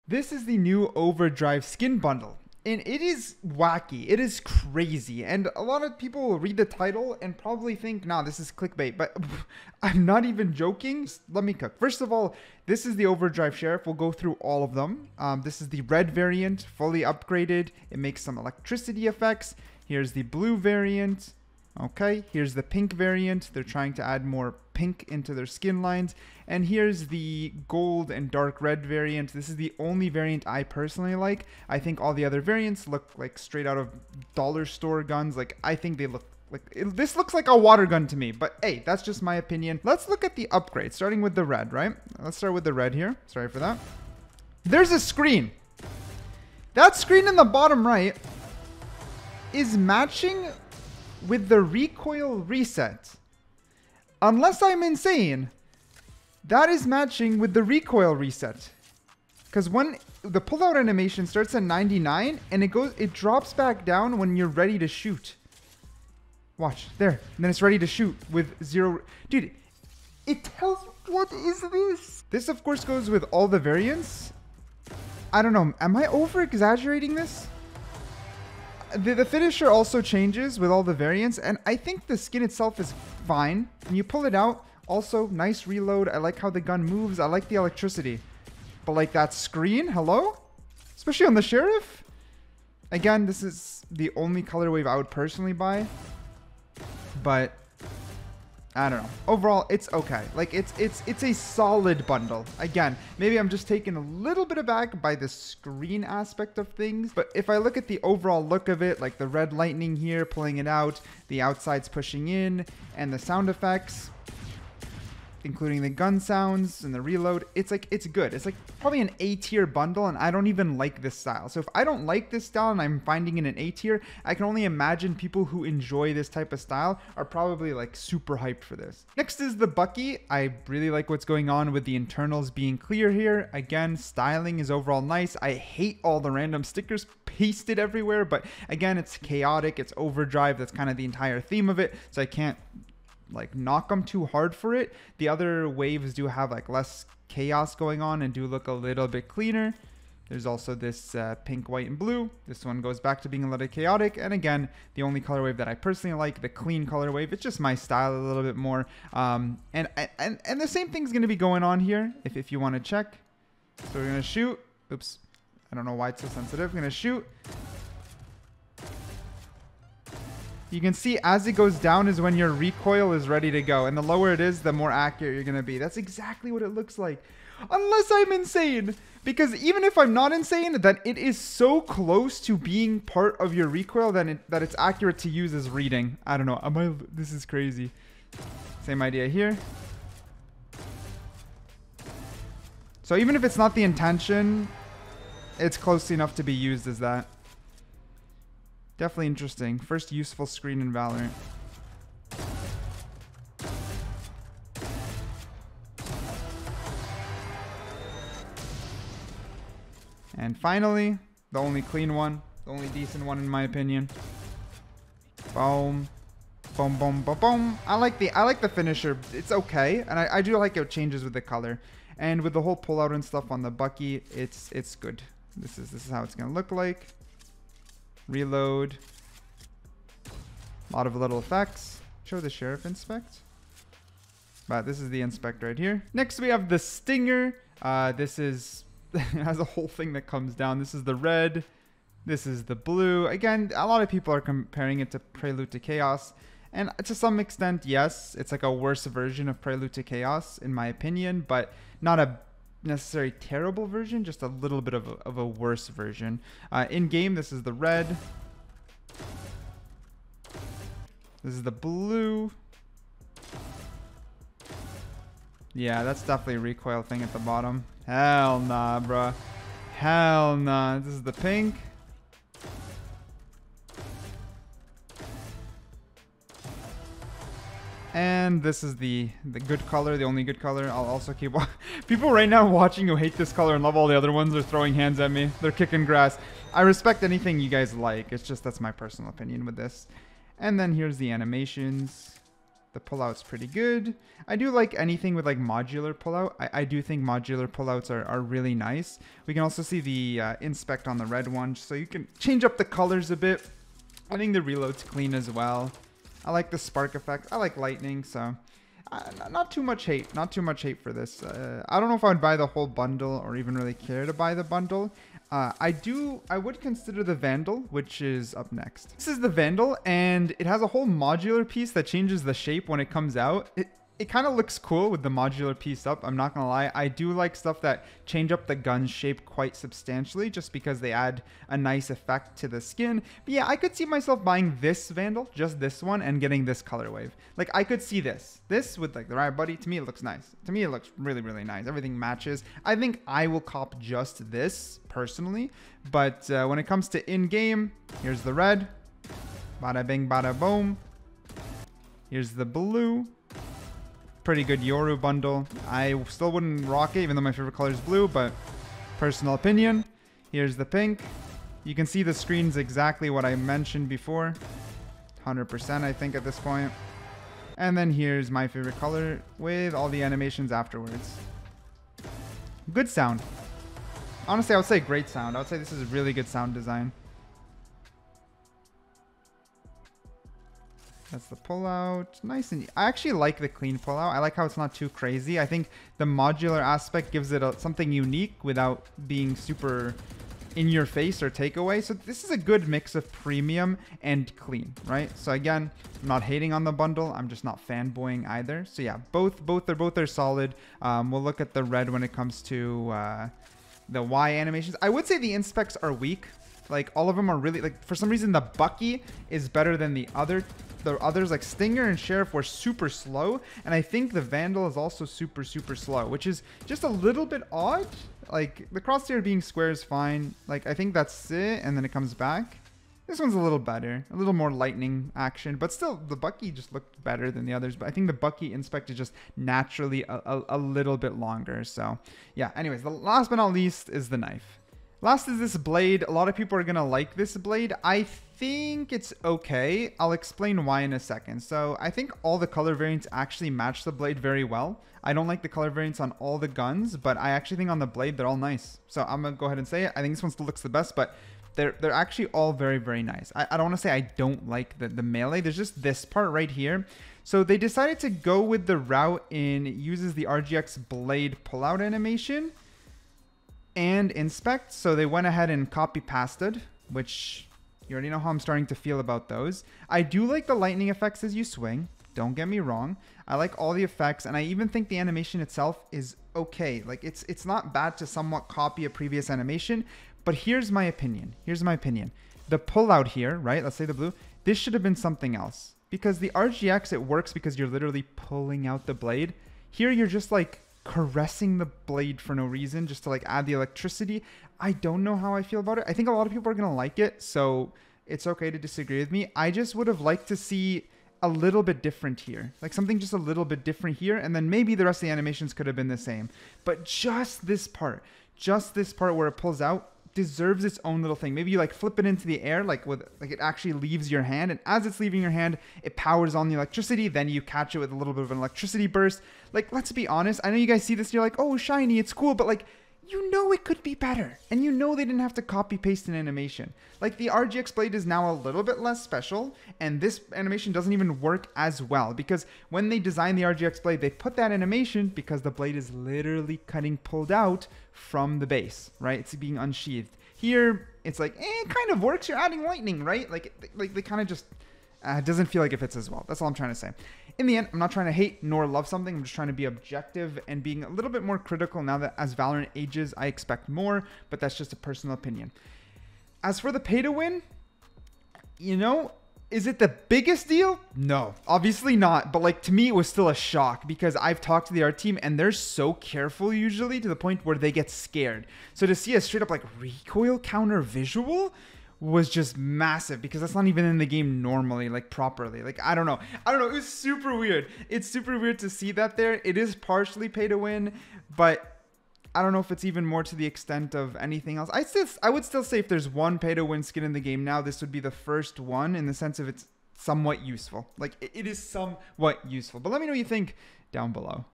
This is the new Overdrive skin bundle. And it is wacky. It is crazy. And a lot of people will read the title and probably think, nah, this is clickbait. But I'm not even joking. Let me cook. First of all, this is the Overdrive Sheriff. We'll go through all of them. This is the red variant, fully upgraded. It makes some electricity effects. Here's the blue variant. Okay, here's the pink variant. They're trying to add more pink into their skin lines. And here's the gold and dark red variant. This is the only variant I personally like. I think all the other variants look like straight out of dollar store guns. Like, I think they look like this looks like a water gun to me. But hey, that's just my opinion. Let's look at the upgrades, starting with the red, right? Let's start with the red here. Sorry for that. There's a screen. That screen in the bottom right is matching with the recoil reset. Unless I'm insane, that is matching with the recoil reset. Because when the pullout animation starts at 99 and it drops back down when you're ready to shoot. Watch, there. And then it's ready to shoot with 0. Dude, it tells, what is this? This of course goes with all the variants. I don't know, am I over exaggerating this? The finisher also changes with all the variants, and I think the skin itself is fine. When you pull it out, also nice reload. I like how the gun moves. I like the electricity. But like that screen, hello? Especially on the Sheriff? Again, this is the only color wave I would personally buy. But I don't know. Overall, it's okay. Like, it's a solid bundle. Again, maybe I'm just taken a little bit aback by the screen aspect of things. But if I look at the overall look of it, like the red lightning here, pulling it out, the outsides pushing in, and the sound effects, including the gun sounds and the reload, it's good. It's like probably an A tier bundle, and I don't even like this style. So if I don't like this style and I'm finding it an A tier, I can only imagine people who enjoy this type of style are probably like super hyped for this. Next is the Bucky. I really like what's going on with the internals being clear here. Again, styling is overall nice. I hate all the random stickers pasted everywhere, but again, it's chaotic, it's Overdrive. That's kind of the entire theme of it. So I can't like knock them too hard for it. The other waves do have like less chaos going on and do look a little bit cleaner. There's also this pink, white, and blue. This one goes back to being a little chaotic. And again, the only color wave that I personally like, the clean color wave. It's just my style a little bit more. And the same thing's going to be going on here if you want to check. So we're going to shoot. Oops. I don't know why it's so sensitive. We're going to shoot. You can see as it goes down is when your recoil is ready to go. And the lower it is, the more accurate you're going to be. That's exactly what it looks like. Unless I'm insane. Because even if I'm not insane, then it is so close to being part of your recoil that it's accurate to use as reading. I don't know. This is crazy. Same idea here. So even if it's not the intention, it's close enough to be used as that. Definitely interesting. First useful screen in Valorant. And finally, the only clean one. The only decent one in my opinion. Boom. Boom, boom, boom, boom. I like the finisher. It's okay. And I do like how it changes with the color. And with the whole pullout and stuff on the Bucky, it's good. This is how it's gonna look like. Reload. A lot of little effects. Show the Sheriff inspect. But this is the inspect right here. Next we have the Stinger. This is has a whole thing that comes down. This is the red. This is the blue. Again, a lot of people are comparing it to Prelude to Chaos. And to some extent, yes, it's like a worse version of Prelude to Chaos in my opinion, but not a necessarily terrible version, just a little bit of a worse version. In game, this is the red. This is the blue. Yeah, that's definitely a recoil thing at the bottom. Hell nah, bruh. Hell nah. This is the pink. And this is the good color, the only good color. I'll also keep... People right now watching who hate this color and love all the other ones are throwing hands at me. They're kicking grass. I respect anything you guys like. It's just that's my personal opinion with this. And then here's the animations. The pullout's pretty good. I do like anything with like modular pullout. I do think modular pullouts are really nice. We can also see the inspect on the red one, so you can change up the colors a bit. I think the reload's clean as well. I like the spark effect. I like lightning, so not too much hate. Not too much hate for this. I don't know if I would buy the whole bundle or even really care to buy the bundle. I would consider the Vandal, which is up next. This is the Vandal, and it has a whole modular piece that changes the shape when it comes out. It kind of looks cool with the modular piece up. I'm not going to lie. I do like stuff that change up the gun shape quite substantially just because they add a nice effect to the skin. But yeah, I could see myself buying this Vandal, just this one, and getting this color wave. Like, I could see this. This with like the Riot Buddy, to me, it looks nice. To me, it looks really, really nice. Everything matches. I think I will cop just this personally. But when it comes to in-game, here's the red. Bada bing, bada boom. Here's the blue. Pretty good Yoru bundle. I still wouldn't rock it, even though my favorite color is blue, but personal opinion. Here's the pink. You can see the screen's exactly what I mentioned before. 100%, I think, at this point. And then here's my favorite color with all the animations afterwards. Good sound. Honestly, I would say great sound. I would say this is a really good sound design. That's the pullout. Nice, and I actually like the clean pullout. I like how it's not too crazy. I think the modular aspect gives it something unique without being super in your face or takeaway. So this is a good mix of premium and clean, right? So again, I'm not hating on the bundle. I'm just not fanboying either. So yeah, both are solid. We'll look at the red when it comes to the Y animations. I would say the inspects are weak. Like, all of them are really, like, for some reason the Bucky is better than the others. Like Stinger and Sheriff were super slow, and I think the Vandal is also super slow, which is just a little bit odd. Like, the crosshair being square is fine. Like, I think that's it, and then it comes back. This one's a little better, a little more lightning action, but still the Bucky just looked better than the others. But I think the Bucky inspect is just naturally a little bit longer. So yeah, anyways, the last but not least is the knife. Last is this blade. A lot of people are going to like this blade. I think it's okay. I'll explain why in a second. So I think all the color variants actually match the blade very well. I don't like the color variants on all the guns, but I actually think on the blade, they're all nice. So I'm going to go ahead and say it. I think this one still looks the best, but they're actually all very nice. I don't want to say I don't like the melee. There's just this part right here. So they decided to go with the route in uses the RGX blade pullout animation and inspect. So they went ahead and copy pasted, which you already know how I'm starting to feel about those. I do like the lightning effects as you swing. Don't get me wrong. I like all the effects, and I even think the animation itself is okay. Like, it's not bad to somewhat copy a previous animation, but here's my opinion. The pullout here, right? Let's say the blue. This should have been something else. Because the RGX, it works because you're literally pulling out the blade. Here, you're just like caressing the blade for no reason, just to like add the electricity. I don't know how I feel about it. I think a lot of people are gonna like it, so it's okay to disagree with me. I just would have liked to see a little bit different here, like something just a little bit different here, and then maybe the rest of the animations could have been the same. But just this part where it pulls out deserves its own little thing. Maybe you like flip it into the air, like it actually leaves your hand, and as it's leaving your hand, it powers on the electricity. Then you catch it with a little bit of an electricity burst. Like, let's be honest. I know you guys see this, you're like, oh, shiny, it's cool, but like, you know it could be better, and you know they didn't have to copy paste an animation. Like, the RGX blade is now a little bit less special, and this animation doesn't even work as well, because when they designed the RGX blade, they put that animation because the blade is literally pulled out from the base, right? It's being unsheathed. Here, it's like, it kind of works. You're adding lightning, right? Like they kind of just doesn't feel like it fits as well. That's all I'm trying to say. In the end, I'm not trying to hate nor love something. I'm just trying to be objective and being a little bit more critical now that as Valorant ages, I expect more, but that's just a personal opinion. As for the pay to win, you know, is it the biggest deal? No, obviously not. But like, to me, it was still a shock because I've talked to the art team and they're so careful usually to the point where they get scared. So to see a straight up like recoil counter visual was just massive because that's not even in the game normally, like properly. Like, I don't know. It was super weird. It's super weird to see that there. It is partially pay to win, but I don't know if it's even more to the extent of anything else. I would still say if there's one pay to win skin in the game now, this would be the first one in the sense of it's somewhat useful. Like, it is somewhat useful. But let me know what you think down below.